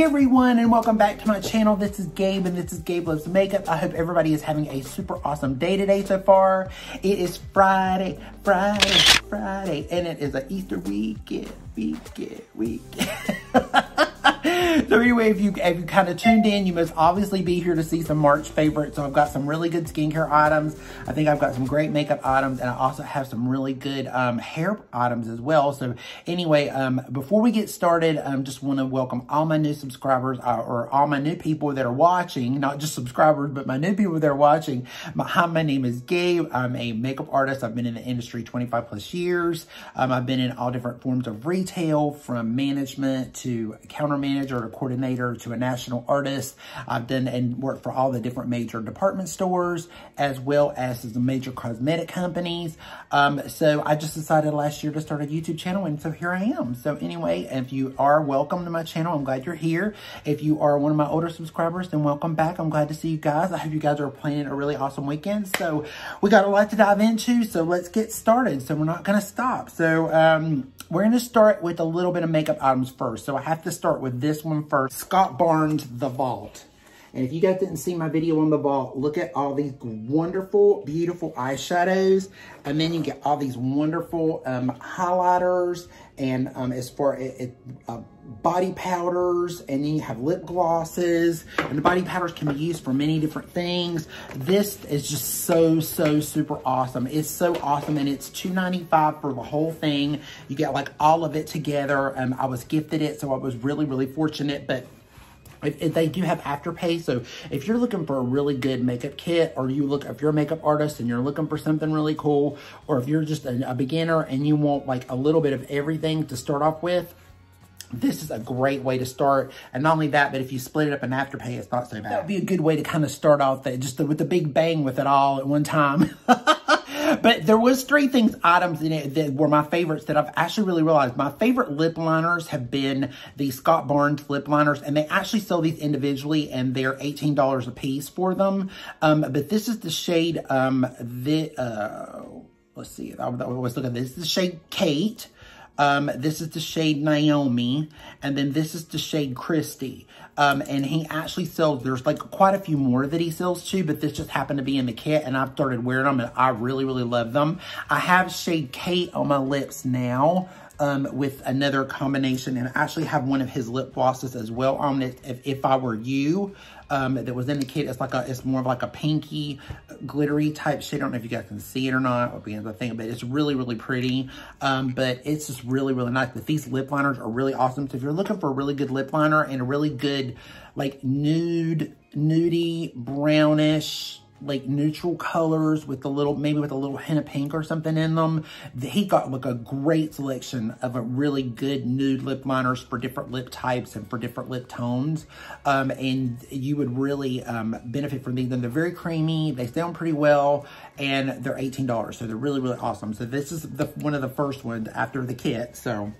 Hey everyone, and welcome back to my channel. This is Gabe, and this is Gabe Loves Makeup. I hope everybody is having a super awesome day today so far. It is Friday, and it is an Easter weekend. So anyway, if you kind of tuned in, you must obviously be here to see some March favorites. So I've got some really good skincare items. I think I've got some great makeup items, and I also have some really good hair items as well. So anyway, before we get started, just want to welcome all my new subscribers or all my new people that are watching, not just subscribers, but my new people that are watching. Hi, my name is Gabe. I'm a makeup artist. I've been in the industry 25 plus years. I've been in all different forms of retail, from management to counter manager to coordinator to a national artist. I've done and worked for all the different major department stores as well as the major cosmetic companies. So I just decided last year to start a YouTube channel, and so here I am. So anyway, if you are, welcome to my channel. I'm glad you're here. If you are one of my older subscribers, then welcome back. I'm glad to see you guys. I hope you guys are planning a really awesome weekend. So we got a lot to dive into, so let's get started. So we're not going to stop. So we're going to start with a little bit of makeup items first. So I have to start with this one first. Scott Barnes, The Vault. And if you guys didn't see my video on The Vault, look at all these wonderful, beautiful eyeshadows. And then you get all these wonderful highlighters and as far as body powders, and then you have lip glosses, and the body powders can be used for many different things. This is just so super awesome. It's so awesome, and it's $2.95 for the whole thing. You get like all of it together. I was gifted it, so I was really fortunate. But if they do have Afterpay, so if you're looking for a really good makeup kit, or if you're a makeup artist and you're looking for something really cool, or if you're just a beginner and you want like a little bit of everything to start off with, this is a great way to start. And not only that, but if you split it up in Afterpay, it's not so bad. That would be a good way to kind of start off with the big bang with it all at one time. But there was three items in it that were my favorites that I've actually really realized. My favorite lip liners have been the Scott Barnes lip liners, and they actually sell these individually, and they're $18 a piece for them. But this is the shade, let's see, I was looking at this. This is the shade Kate. This is the shade Naomi, and then this is the shade Christy. And he actually sells, there's like quite a few more that he sells too, but this just happened to be in the kit, and I've started wearing them, and I really love them. I have shade Kate on my lips now, with another combination, and I actually have one of his lip glosses as well on it, If I Were You, that was in the kit. It's more of like a pinky, glittery type shade. I don't know if you guys can see it or not, but it's really pretty. But it's just really nice. But these lip liners are really awesome. So if you're looking for a really good lip liner and a really good, like nudie, brownish, like neutral colors with maybe with a little hint of pink or something in them, he got like a great selection of a really good nude lip liners for different lip types and for different lip tones. And you would really benefit from these. And they're very creamy, they sound pretty well, and they're $18, so they're really awesome. So this is one of the first ones after the kit. So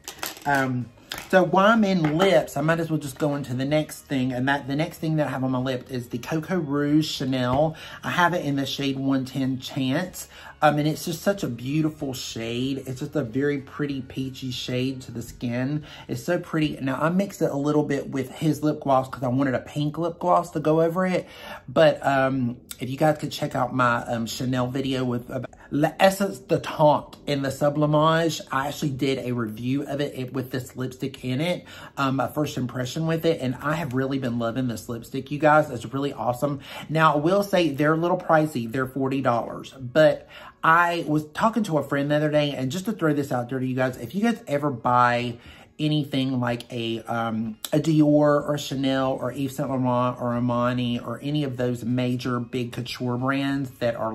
so while I'm in lips, I might as well just go into the next thing. And the next thing that I have on my lip is the Coco Rouge Chanel. I have it in the shade 110 Chance. And it's just such a beautiful shade. It's just a very pretty peachy shade to the skin. It's so pretty. Now, I mixed it a little bit with his lip gloss because I wanted a pink lip gloss to go over it. But if you guys could check out my Chanel video with L'Essence de Tarte in the Sublimage, I actually did a review of it with this lipstick in it, my first impression with it, and I have really been loving this lipstick, you guys. It's really awesome. Now, I will say they're a little pricey. They're $40, but I was talking to a friend the other day, and just to throw this out there to you guys, if you guys ever buy anything like a Dior or Chanel or Yves Saint Laurent or Armani or any of those major big couture brands that are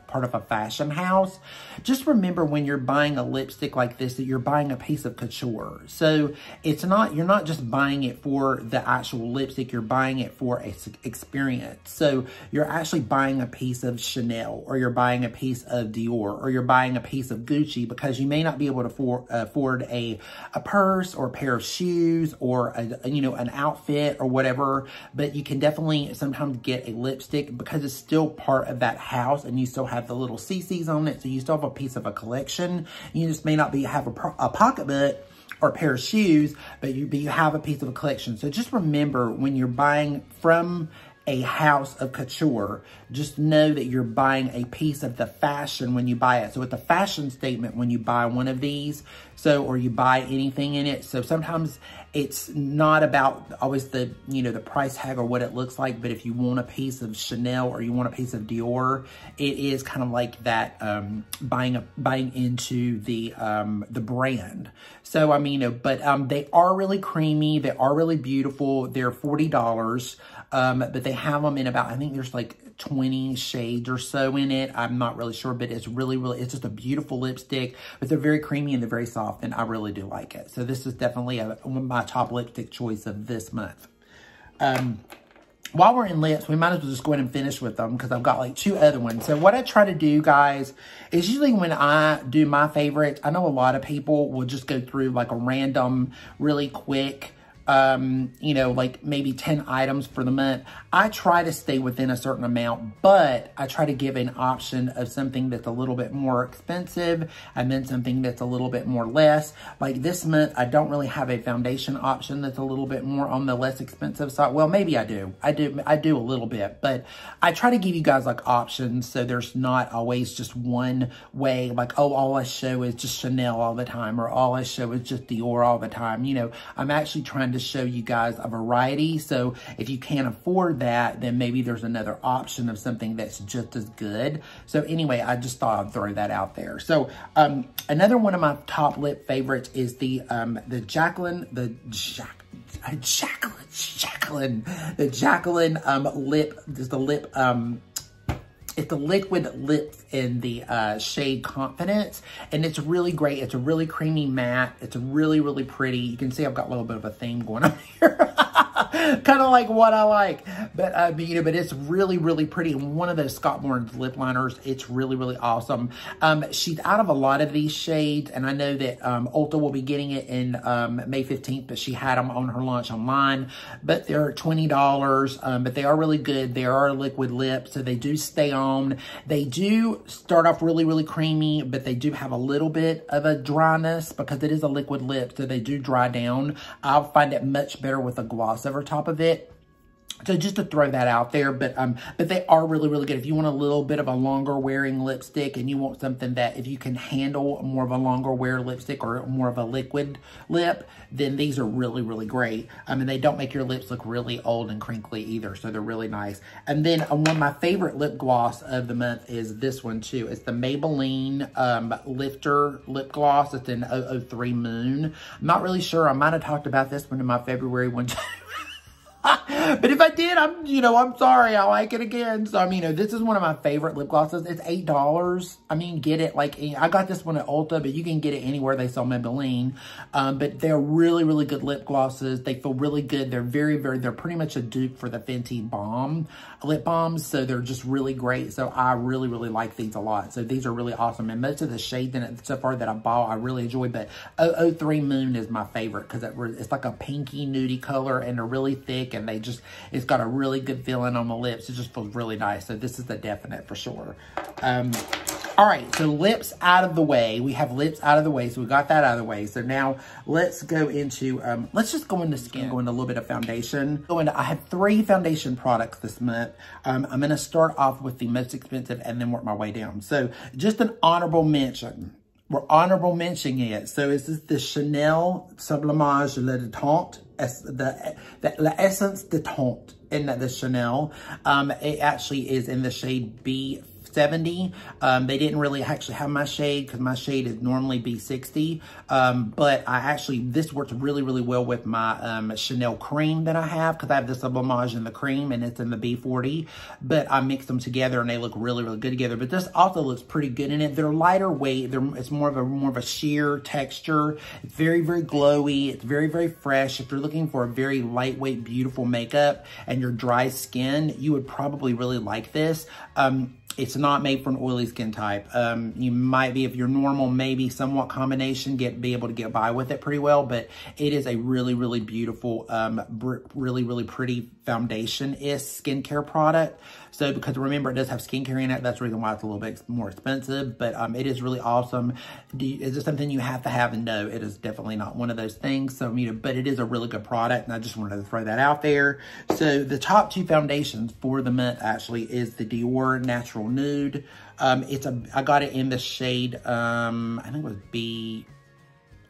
part of a fashion house, just remember when you're buying a lipstick like this that you're buying a piece of couture. So you're not just buying it for the actual lipstick, you're buying it for an experience. So you're actually buying a piece of Chanel, or you're buying a piece of Dior, or you're buying a piece of Gucci, because you may not be able to afford a purse or a pair of shoes or an outfit or whatever, but you can definitely sometimes get a lipstick because it's still part of that house, and you still have the little CCs on it, so you still have a piece of a collection. You just may not have a pocketbook or a pair of shoes, but you have a piece of a collection. So just remember, when you're buying from a house of couture, just know that you're buying a piece of the fashion when you buy it. So it's a fashion statement when you buy one of these, or you buy anything in it. So sometimes it's not about always the, the price tag or what it looks like, but if you want a piece of Chanel or you want a piece of Dior, it is kind of like that, buying into the brand. So, I mean, but they are really creamy. They are really beautiful. They're $40. But they have them in about, I think there's like 20 shades or so in it. I'm not really sure, but it's really, it's just a beautiful lipstick, but they're very creamy and they're very soft, and I really do like it. So this is definitely one of my top lipstick choice of this month. While we're in lips, we might as well just go ahead and finish with them because I've got like 2 other ones. So what I try to do, guys, is usually when I do my favorites, I know a lot of people will just go through like a random, really quick, like maybe 10 items for the month. I try to stay within a certain amount, but I try to give an option of something that's a little bit more expensive and then something that's a little bit more less. Like this month, I don't really have a foundation option that's a little bit more on the less expensive side. Well, maybe I do. I do a little bit, but I try to give you guys like options so there's not always just one way, like, oh, all I show is just Chanel all the time, or all I show is just Dior all the time. I'm actually trying to show you guys a variety. So if you can't afford that, then maybe there's another option of something that's just as good. So anyway, I just thought I'd throw that out there. So another one of my top lip favorites is the Jacqueline lip. It's the liquid lip in the shade Confidence, and it's really great. It's a really creamy matte. It's really, really pretty. You can see I've got a little bit of a theme going on here. Kind of like what I like, but but it's really, really pretty. And one of those Scott Morin's lip liners, it's really, really awesome. She's out of a lot of these shades, and I know that Ulta will be getting it in May 15th, but she had them on her launch online. But they're $20, but they are really good. They are a liquid lip, so they do stay on. They do start off really, really creamy, but they do have a little bit of a dryness because it is a liquid lip, so they do dry down. I'll find it much better with a gloss over top of it. So just to throw that out there, but they are really, really good. If you want a little bit of a longer wearing lipstick and you want something that if you can handle more of a longer wear lipstick or more of a liquid lip, then these are really, really great. And they don't make your lips look really old and crinkly either, so they're really nice. And then one of my favorite lip gloss of the month is this one too. It's the Maybelline Lifter Lip Gloss. It's in 003 Moon. I'm not really sure. I might have talked about this one in my February one too. But if I did, I'm sorry. I like it again. So, this is one of my favorite lip glosses. It's $8. Get it. Like, I got this one at Ulta, but you can get it anywhere they sell Maybelline. But they're really, really good lip glosses. They feel really good. They're they're pretty much a dupe for the Fenty Balm lip balms. So they're just really great. So I really, really like these a lot. So these are really awesome. And most of the shades in it so far that I bought, I really enjoy. But 003 Moon is my favorite because it's like a pinky nudie color and they're really thick. And it's got a really good feeling on the lips. It just feels really nice. So this is a definite for sure. All right, so lips out of the way. We have lips out of the way, so we got that out of the way. So now let's go into, let's just go into skin, go into a little bit of foundation. I have 3 foundation products this month. I'm gonna start off with the most expensive and then work my way down. So just an honorable mention. We're honorable mentioning it. So this is the Chanel Sublimage Le Détente, the Essence Détente in the Chanel. It actually is in the shade B70. They didn't really actually have my shade because my shade is normally B60. But this works really, really well with my Chanel cream that I have because I have the Sublimage in the cream and it's in the B40. But I mix them together and they look really, really good together. But this also looks pretty good in it. They're lighter weight. It's more of a sheer texture. It's very, very glowy. It's very, very fresh. If you're looking for a very lightweight, beautiful makeup and your dry skin, you would probably really like this. It's not made for an oily skin type. You might be, if you're normal, maybe somewhat combination, be able to get by with it pretty well, but it is a really, really beautiful, really, really pretty foundation-ish skincare product. So, because remember, it does have skincare in it. That's the reason why it's a little bit more expensive, but it is really awesome. Is it something you have to have? And no, it is definitely not one of those things. So, but it is a really good product, and I just wanted to throw that out there. So, the top 2 foundations for the month actually is the Dior Natural Nude. I got it in the shade, I think it was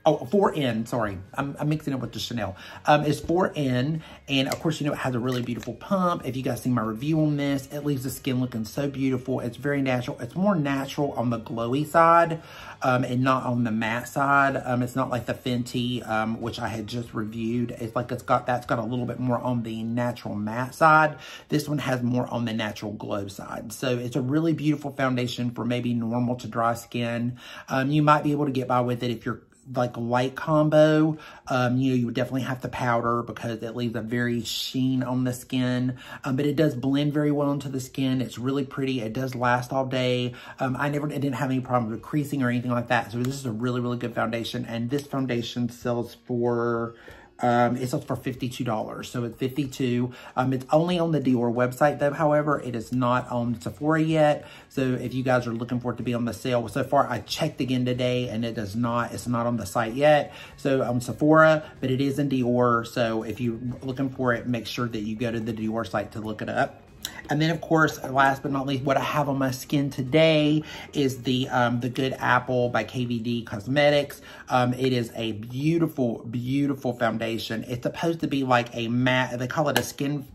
4N, sorry. I'm mixing it with the Chanel. It's 4N, and of course, you know, it has a really beautiful pump. If you guys see my review on this, it leaves the skin looking so beautiful. It's very natural. It's more natural on the glowy side, and not on the matte side. It's not like the Fenty, which I had just reviewed. It's like that's got a little bit more on the natural matte side. This one has more on the natural glow side. So it's a really beautiful foundation for maybe normal to dry skin. You might be able to get by with it if you're like a light combo. You know, you would definitely have to powder because it leaves a very sheen on the skin, but it does blend very well into the skin. It's really pretty. It does last all day. I didn't have any problems with creasing or anything like that. So this is a really, really good foundation, and this foundation sells for it sells for $52, so it's $52. It's only on the Dior website though. However, it is not on Sephora yet. So if you guys are looking for it to be on the sale, so far I checked again today and it's not on the site yet. So on Sephora, but it is in Dior. So if you're looking for it, make sure that you go to the Dior site to look it up. And then, of course, last but not least, what I have on my skin today is the Good Apple by KVD Cosmetics. It is a beautiful, beautiful foundation. It's supposed to be like a matte, they call it a skin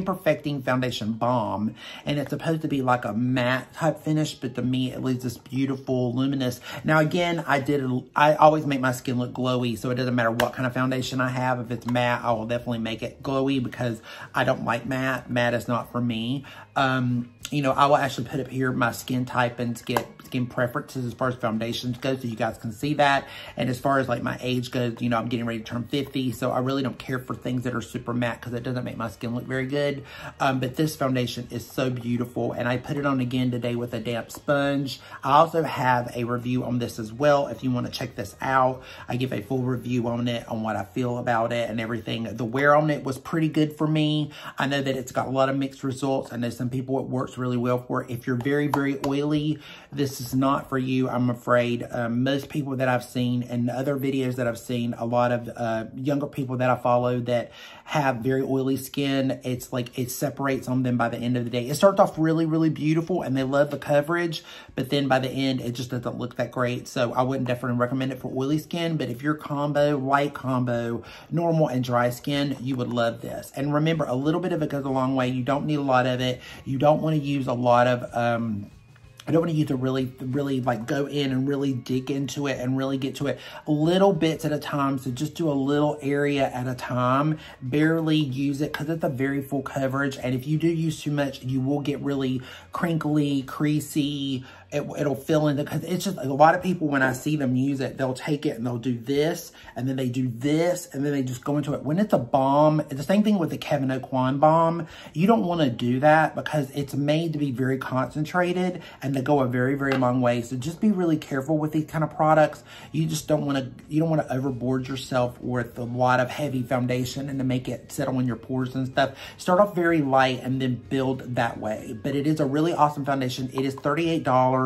perfecting foundation balm, and it's supposed to be like a matte type finish, but to me it leaves this beautiful luminous. Now again, I always make my skin look glowy, so it doesn't matter what kind of foundation I have. If it's matte, I will definitely make it glowy because I don't like matte. Matte is not for me. You know, I will actually put up here my skin type and skin preferences as far as foundations go, so you guys can see that. And as far as like my age goes, you know, I'm getting ready to turn 50, so I really don't care for things that are super matte because it doesn't make my skin look very good. But this foundation is so beautiful, and I put it on again today with a damp sponge. I also have a review on this as well if you want to check this out. I give a full review on it, on what I feel about it and everything. The wear on it was pretty good for me. I know that it's got a lot of mixed results. I know some people it works really well for. If you're very, very oily, this is not for you, I'm afraid. Most people that I've seen and other videos that I've seen, a lot of younger people that I follow that have very oily skin, it's like it separates on them by the end of the day. It starts off really, really beautiful and they love the coverage, but then by the end, it just doesn't look that great. So I wouldn't definitely recommend it for oily skin, but if you're combo, light combo, normal and dry skin, you would love this. And remember, a little bit of it goes a long way. You don't need a lot of it. You don't want to use a lot of, I don't want to use to really like go in and really dig into it and really get to it little bits at a time. So just do a little area at a time. Barely use it because it's a very full coverage. And if you do use too much, you will get really crinkly, creasy. It'll fill in because it's just a lot of people, when I see them use it, they'll take it and they'll do this and then they do this and then they just go into it. When it's a balm, it's the same thing with the Kevin Aucoin balm. You don't want to do that because it's made to be very concentrated and they go a very, very long way. So just be really careful with these kind of products. You just don't want to, overboard yourself with a lot of heavy foundation and to make it settle in your pores and stuff. Start off very light and then build that way. But it is a really awesome foundation. It is $38.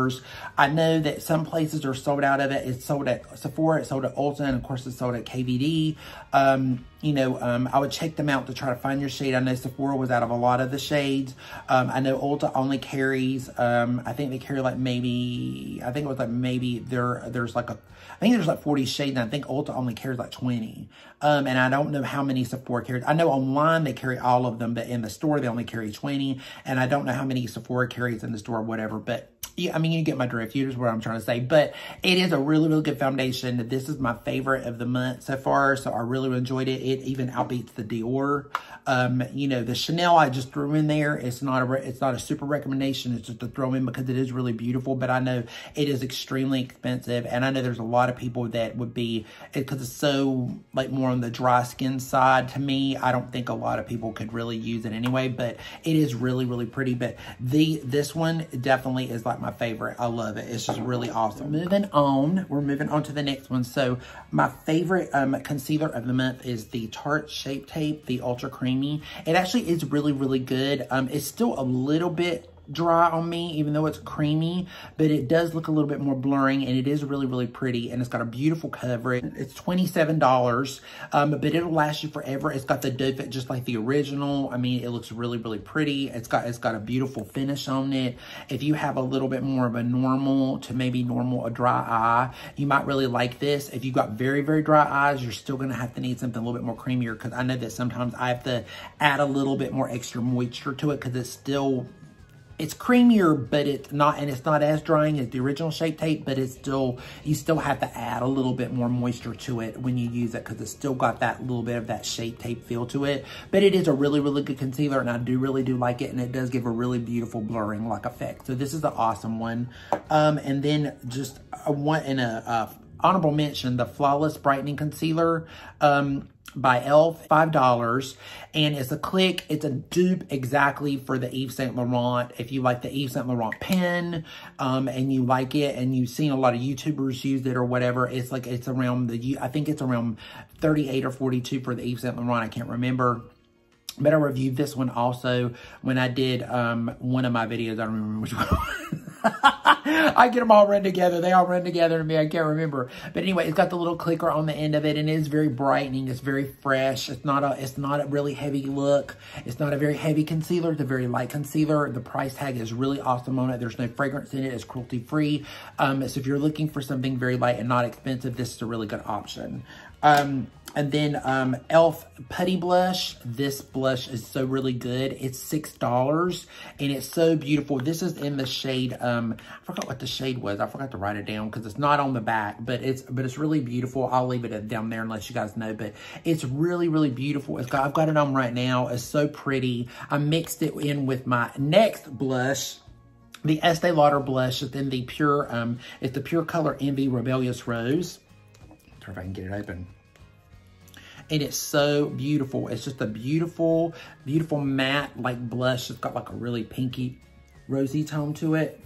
I know that some places are sold out of it. It's sold at Sephora, it's sold at Ulta, and of course it's sold at KVD. I would check them out to try to find your shade. I know Sephora was out of a lot of the shades. I know Ulta only carries, I think they carry like maybe, I think it was like maybe there's like 40 shades, and I think Ulta only carries like 20. And I don't know how many Sephora carries. I know online they carry all of them, but in the store they only carry 20. And I don't know how many Sephora carries in the store or whatever, but Yeah, I mean, you get my drift. Here's what I'm trying to say. But it is a really, really good foundation. This is my favorite of the month so far. So I really enjoyed it. It even outbeats the Dior. You know, the Chanel I just threw in there. It's not a super recommendation. It's just to throw in because it is really beautiful. But I know it is extremely expensive. And I know there's a lot of people that would be, because it's so like more on the dry skin side to me. I don't think a lot of people could really use it anyway. But it is really, really pretty. But this one definitely is like my favorite. I love it. It's just really awesome. We're moving on to the next one. So my favorite concealer of the month is the Tarte Shape Tape, the Ultra Creamy. It actually is really, really good. It's still a little bit dry on me, even though it's creamy, but it does look a little bit more blurring, and it is really, really pretty, and it's got a beautiful coverage. It's $27, but it'll last you forever. It's got the doe fit just like the original. I mean, it looks really, really pretty. It's got a beautiful finish on it. If you have a little bit more of a normal to maybe normal, a dry eye, you might really like this. If you've got very, very dry eyes, you're still going to have to need something a little bit more creamier, because I know that sometimes I have to add a little bit more extra moisture to it, because it's creamier, but it's not as drying as the original Shape Tape, but you still have to add a little bit more moisture to it when you use it, because it's still got that little bit of that Shape Tape feel to it. But it is a really, really good concealer, and I really do like it, and it does give a really beautiful blurring like effect. So this is an awesome one. And then just a honorable mention, the Flawless Brightening Concealer, by e.l.f., $5, and it's a dupe exactly for the Yves Saint Laurent. If you like the Yves Saint Laurent pen, and you like it, and you've seen a lot of YouTubers use it or whatever, I think it's around 38 or 42 for the Yves Saint Laurent. I can't remember. But I reviewed this one also when I did one of my videos. I don't remember which one. I get them all run together. They all run together to me. I can't remember. But anyway, it's got the little clicker on the end of it, and it is very brightening. It's very fresh. It's not a really heavy look. It's not a very heavy concealer. It's a very light concealer. The price tag is really awesome on it. There's no fragrance in it. It's cruelty-free. So if you're looking for something very light and not expensive, this is a really good option. And then e.l.f. Putty Blush. This blush is so really good. It's $6, and it's so beautiful. This is in the shade, I forgot what the shade was. I forgot to write it down because it's not on the back, but it's really beautiful. I'll leave it down there unless you guys know, but it's really, really beautiful. I've got it on right now. It's so pretty. I mixed it in with my next blush, the Estee Lauder blush. It's in the pure, it's the Pure Color Envy Rebellious Rose. If I can get it open. And it's so beautiful. It's just a beautiful, beautiful matte like blush. It's got like a really pinky, rosy tone to it.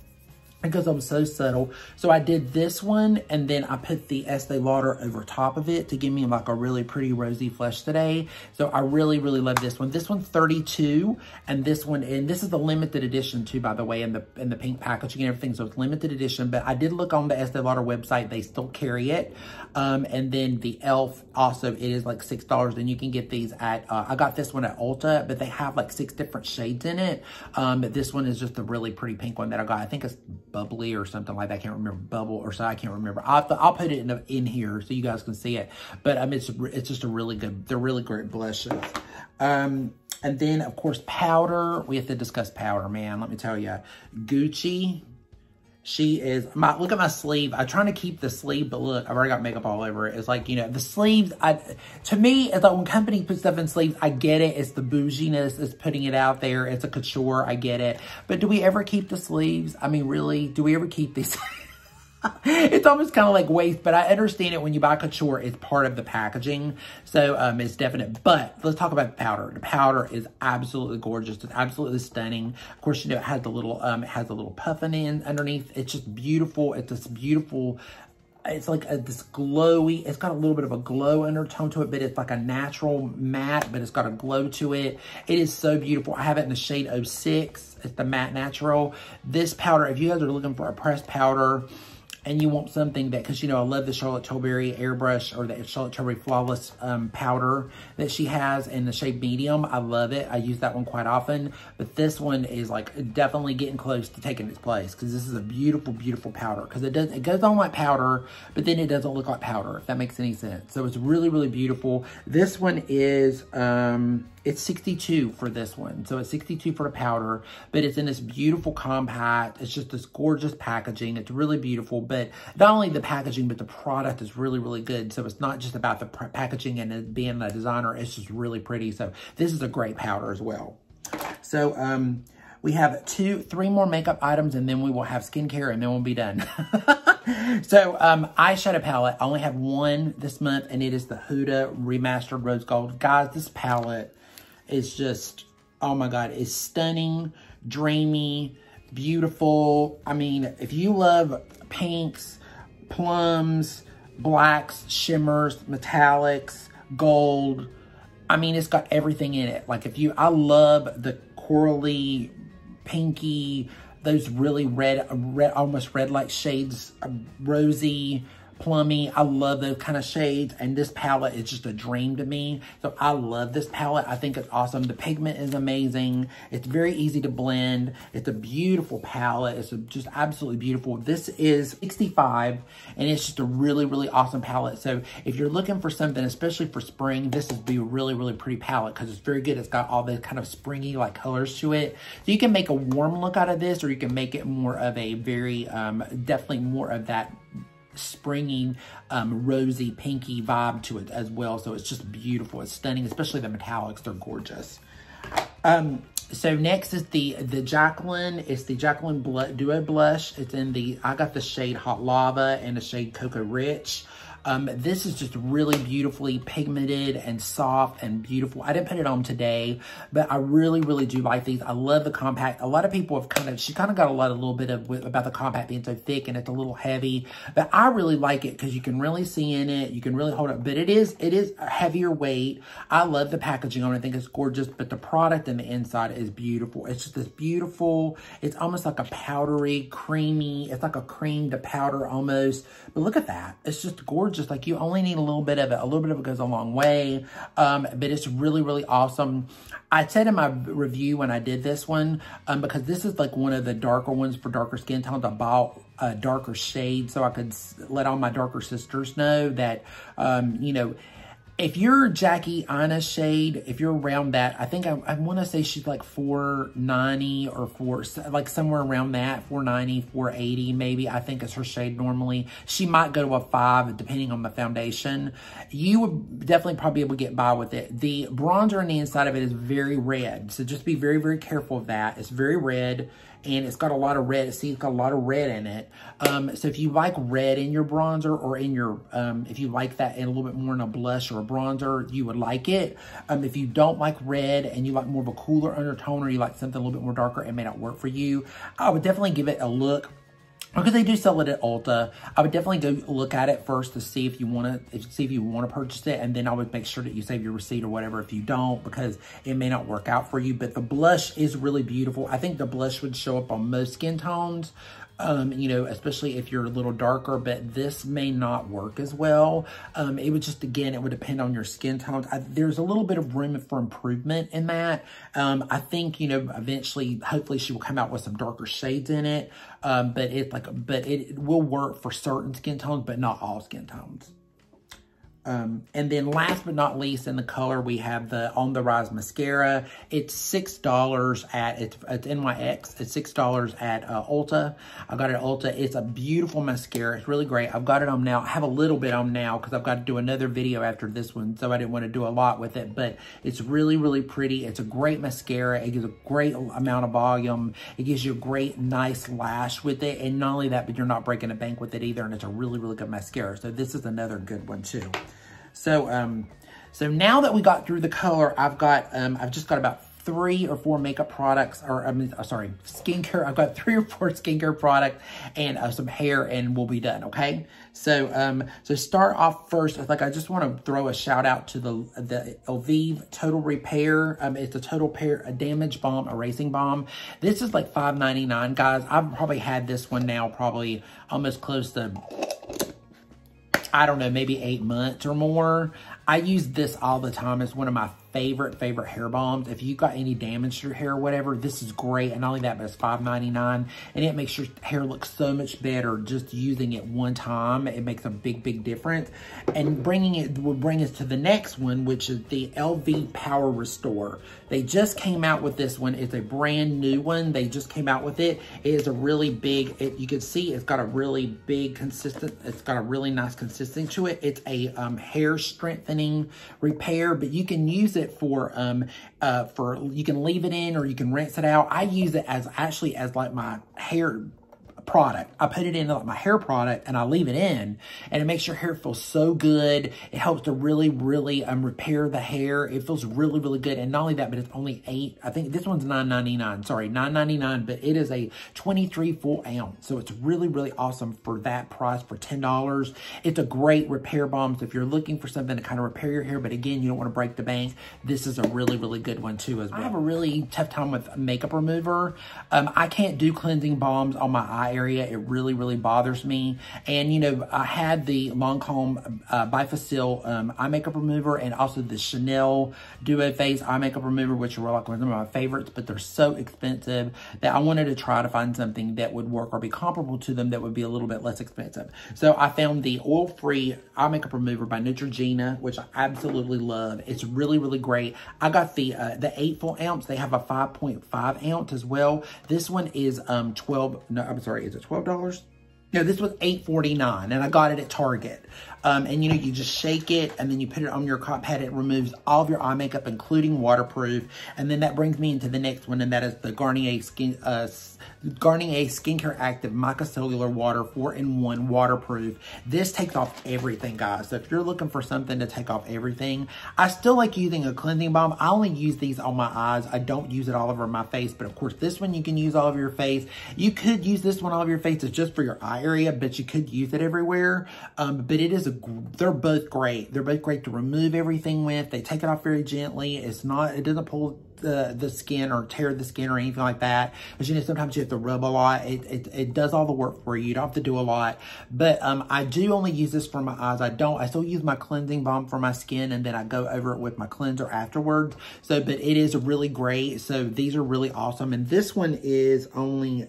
Because I'm so subtle. So I did this one, and then I put the Estee Lauder over top of it to give me like a really pretty rosy flush today. So I really, really love this one. This one's $32, and this is the limited edition too, by the way, in the pink packaging and everything. So it's limited edition, but I did look on the Estee Lauder website. They still carry it. And then the e.l.f. also, it is like $6, and you can get these at, I got this one at Ulta, but they have like 6 different shades in it. But this one is just a really pretty pink one that I got. I think it's bubbly or something like that. I can't remember, bubble or so. I can't remember. I'll put it in here so you guys can see it. But it's just a really good. They're really great blushes. And then of course powder. We have to discuss powder, man. Let me tell you, Gucci. She is, look at my sleeve. I'm trying to keep the sleeve, but look, I've already got makeup all over it. It's like, you know, the sleeves, to me, it's like when companies put stuff in sleeves, I get it. It's the bouginess. It's putting it out there. It's a couture. I get it. But do we ever keep the sleeves? I mean, really, do we ever keep these? It's almost kind of like waste, but I understand it when you buy couture, it's part of the packaging. So it's definite. But let's talk about the powder. The powder is absolutely gorgeous. It's absolutely stunning. Of course, you know, it has the little puffing in underneath. It's just beautiful. It's this beautiful, it's like this glowy, it's got a little bit of a glow undertone to it, but it's like a natural matte, but it's got a glow to it. It is so beautiful. I have it in the shade 06. It's the matte natural. This powder, if you guys are looking for a pressed powder, and you want something that, because, you know, I love the Charlotte Tilbury Airbrush, or the Charlotte Tilbury Flawless powder that she has in the shade medium. I love it. I use that one quite often. But this one is like definitely getting close to taking its place, because this is a beautiful, beautiful powder. Because it goes on like powder, but then it doesn't look like powder, if that makes any sense. So it's really, really beautiful. This one is It's $62 for this one. So it's $62 for the powder, but it's in this beautiful compact. It's just this gorgeous packaging. It's really beautiful, but not only the packaging, but the product is really, really good. So it's not just about the packaging and it being a designer. It's just really pretty. So this is a great powder as well. So we have 3 more makeup items, and then we will have skincare, and then we'll be done. So, eyeshadow palette. I only have one this month, and it is the Huda Remastered Rose Gold. Guys, this palette is just, oh my God, it's stunning, dreamy, beautiful. I mean, if you love pinks, plums, blacks, shimmers, metallics, gold, I mean, it's got everything in it. Like, I love the corally, pinky, those really red, almost red-like shades, rosy, plummy. I love those kind of shades, and this palette is just a dream to me. So I love this palette. I think it's awesome. The pigment is amazing. It's very easy to blend. It's a beautiful palette. It's just absolutely beautiful. This is $65, and it's just a really, really awesome palette. So if you're looking for something, especially for spring, this would be a really, really pretty palette because it's very good. It's got all the kind of springy like colors to it. So you can make a warm look out of this, or you can make it more of a very, definitely more of that springy, rosy, pinky vibe to it as well. So it's just beautiful. It's stunning, especially the metallics. They're gorgeous. So next is the Jaclyn. It's the Jaclyn Duo Blush. It's in I got the shade Hot Lava and the shade Cocoa Rich. This is just really beautifully pigmented and soft and beautiful. I didn't put it on today, but I really, really do like these. I love the compact. A lot of people have she kind of got a little bit about the compact being so thick and it's a little heavy, but I really like it because you can really see in it. You can really hold it, but it is a heavier weight. I love the packaging on it. I think it's gorgeous, but the product in the inside is beautiful. It's just this beautiful, it's almost like a powdery, creamy, it's like a cream to powder almost, but look at that. It's just gorgeous. Like you only need a little bit of it. A little bit of it goes a long way. But it's really, really awesome. I said in my review when I did this one, because this is like one of the darker ones for darker skin tones, I bought a darker shade so I could let all my darker sisters know that, you know, if you're Jackie Aina's shade, if you're around that, I think I want to say she's like 490 or like somewhere around that, 490, 480 maybe, I think is her shade normally. She might go to a 5 depending on the foundation. You would definitely probably be able to get by with it. The bronzer on the inside of it is very red, so just be very, very careful of that. It's very red. And it's got a lot of red. See, it's got a lot of red in it. So if you like red in your bronzer or in your, if you like that in a little bit more in a blush or a bronzer, you would like it. If you don't like red and you like more of a cooler undertone or you like something a little bit more darker, it may not work for you. I would definitely give it a look. Because they do sell it at Ulta, I would definitely go look at it first to see if you want to purchase it, and then I would make sure that you save your receipt or whatever if you don't, because it may not work out for you. But the blush is really beautiful. I think the blush would show up on most skin tones. You know, especially if you're a little darker, but this may not work as well. It would just, again, it would depend on your skin tones. There's a little bit of room for improvement in that. I think, you know, eventually, hopefully she will come out with some darker shades in it. But it will work for certain skin tones, but not all skin tones. And then last but not least in the color, we have the On The Rise mascara. It's $6 it's NYX. It's $6 at Ulta. I got it at Ulta. It's a beautiful mascara. It's really great. I've got it on now. I have a little bit on now because I've got to do another video after this one, so I didn't want to do a lot with it, but it's really, really pretty. It's a great mascara. It gives a great amount of volume. It gives you a great, nice lash with it, and not only that, but you're not breaking a bank with it either, and it's a really, really good mascara. So this is another good one too. So, so now that we got through the color, I've just got about 3 or 4 makeup products, or sorry, skincare. I've got 3 or 4 skincare products and some hair, and we'll be done. Okay. So, so start off first. I just want to throw a shout out to the Elvive Total Repair. It's a a damage balm, erasing balm. This is like $5.99, guys. I've probably had this one now, probably almost close to, I don't know, maybe 8 months or more. I use this all the time. It's one of my favorite hair balms. If you got any damage to your hair or whatever, this is great. And not only that, but it's $5.99, and it makes your hair look so much better just using it one time. It makes a big difference. And bringing it will bring us to the next one, which is the LV Power Restore. They just came out with this one. It's a brand new one. They just came out with it. It is a really big, you can see it's got a really big it's got a really nice consistency to it. It's a hair strengthening repair, but you can use it for you can leave it in or you can rinse it out. I use it as actually as like my hair product. I put it in like my hair product and I leave it in, and it makes your hair feel so good. It helps to really repair the hair. It feels really good. And not only that, but it's only I think this one's $9.99. Sorry, $9.99, but it is a 23 full ounce. So it's really awesome for that price, for $10. It's a great repair balm. So if you're looking for something to kind of repair your hair, but again, you don't want to break the bank, this is a really good one too as well. I have a really tough time with makeup remover. I can't do cleansing balms on my eye area. It really bothers me. And, you know, I had the Lancome Bifacil eye makeup remover, and also the Chanel Duo Face eye makeup remover, which are like one of my favorites, but they're so expensive that I wanted to try to find something that would work or be comparable to them that would be a little bit less expensive. So I found the oil-free eye makeup remover by Neutrogena, which I absolutely love. It's really great. I got the 8 full ounce. They have a 5.5 ounce as well. This one is is it $12? No, this was $8.49, and I got it at Target. And, you know, you just shake it, and then you put it on your cotton pad. It removes all of your eye makeup, including waterproof. And then that brings me into the next one, and that is the Garnier Skincare Active Micellar Water 4-in-1 Waterproof. This takes off everything, guys. So if you're looking for something to take off everything, I still like using a cleansing balm. I only use these on my eyes. I don't use it all over my face. But, of course, this one you can use all over your face. You could use this one all over your face. It's just for your eye area, but you could use it everywhere. But it is they're both great. They're both great to remove everything with. They take it off very gently. It doesn't pull the skin or tear the skin or anything like that. But you know, sometimes you have to rub a lot. It does all the work for you. You don't have to do a lot. But I do only use this for my eyes. I still use my cleansing balm for my skin, and then I go over it with my cleanser afterwards. So, but it is really great. So these are really awesome. And this one is only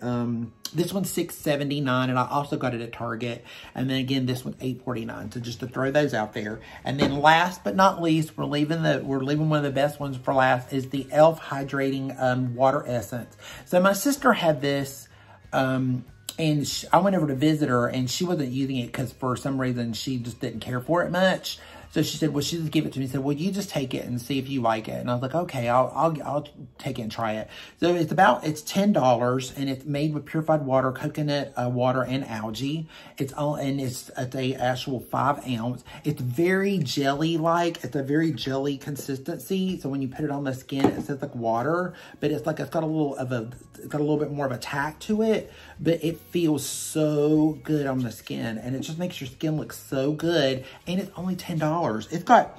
this one's $6.79, and I also got it at Target. And then again, this one's $8.49. So just to throw those out there. And then last but not least, we're leaving one of the best ones for last, is the e.l.f. Hydrating Water Essence. So my sister had this, and I went over to visit her, and she wasn't using it because for some reason she just didn't care for it much. So she said, well, she just gave it to me and said, well, you just take it and see if you like it. And I was like, okay, I'll take it and try it. So it's $10, and it's made with purified water, coconut water, and algae. It's a actual 5 ounce. It's very jelly-like. It's a very jelly consistency. So when you put it on the skin, it says like water, but it's got a little bit more of a tack to it, but it feels so good on the skin, and it just makes your skin look so good. And it's only $10. It's got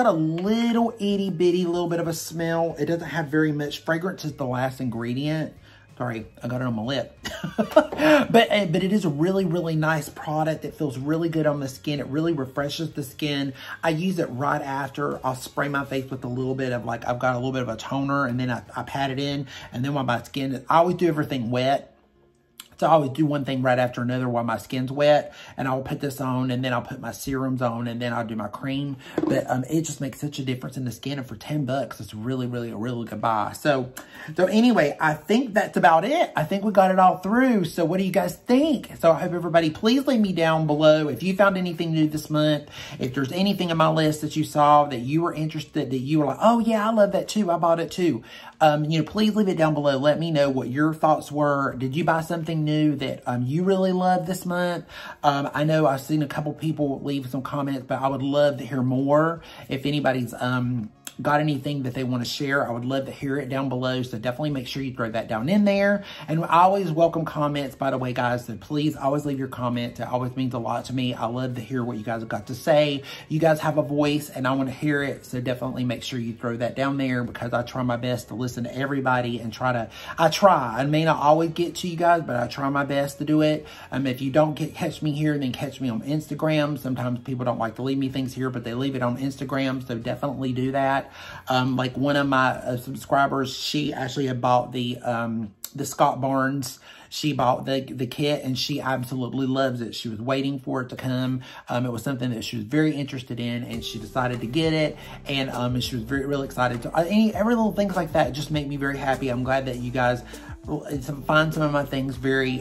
a little itty bitty little bit of a smell. It doesn't have very much. Fragrance is the last ingredient. Sorry, I got it on my lip. but it is a really nice product that feels really good on the skin. It really refreshes the skin. I use it right after. I'll spray my face with a little bit of I've got a little bit of a toner, and then I pat it in, and then while my skin, I always do everything wet. So I always do one thing right after another while my skin's wet, and I'll put this on, and then I'll put my serums on, and then I'll do my cream. But it just makes such a difference in the skin, and for $10, it's really a really good buy. So anyway, I think that's about it. I think we got it all through. So what do you guys think? So I hope everybody, please leave me down below if you found anything new this month. If there's anything on my list that you saw that you were interested, that you were like, oh yeah, I love that too. I bought it too. You know, please leave it down below. Let me know what your thoughts were. Did you buy something new that you really loved this month? I know I've seen a couple people leave some comments, but I would love to hear more. If anybody's got anything that they want to share, I would love to hear it down below. So definitely make sure you throw that down in there. And I always welcome comments, by the way, guys. So please always leave your comments. It always means a lot to me. I love to hear what you guys have got to say. You guys have a voice, and I want to hear it. So definitely make sure you throw that down there, because I try my best to listen to everybody and I may not always get to you guys, but I try my best to do it. If you don't catch me here, then catch me on Instagram. Sometimes people don't like to leave me things here, but they leave it on Instagram. So definitely do that. that. Like one of my subscribers, she actually had bought the Scott Barnes. She bought the kit and she absolutely loves it. She was waiting for it to come. It was something that she was very interested in and she decided to get it. And she was really excited to, every little things like that just make me very happy. I'm glad that you guys find some of my things very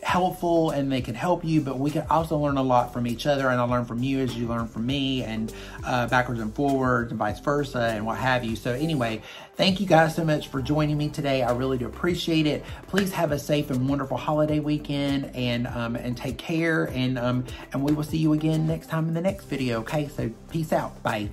helpful and they can help you, but we can also learn a lot from each other, and I learn from you as you learn from me, and backwards and forwards and vice versa and what have you. So anyway, thank you guys so much for joining me today. I really do appreciate it. Please have a safe and wonderful holiday weekend, and take care, and we will see you again next time in the next video. Okay, so peace out. Bye.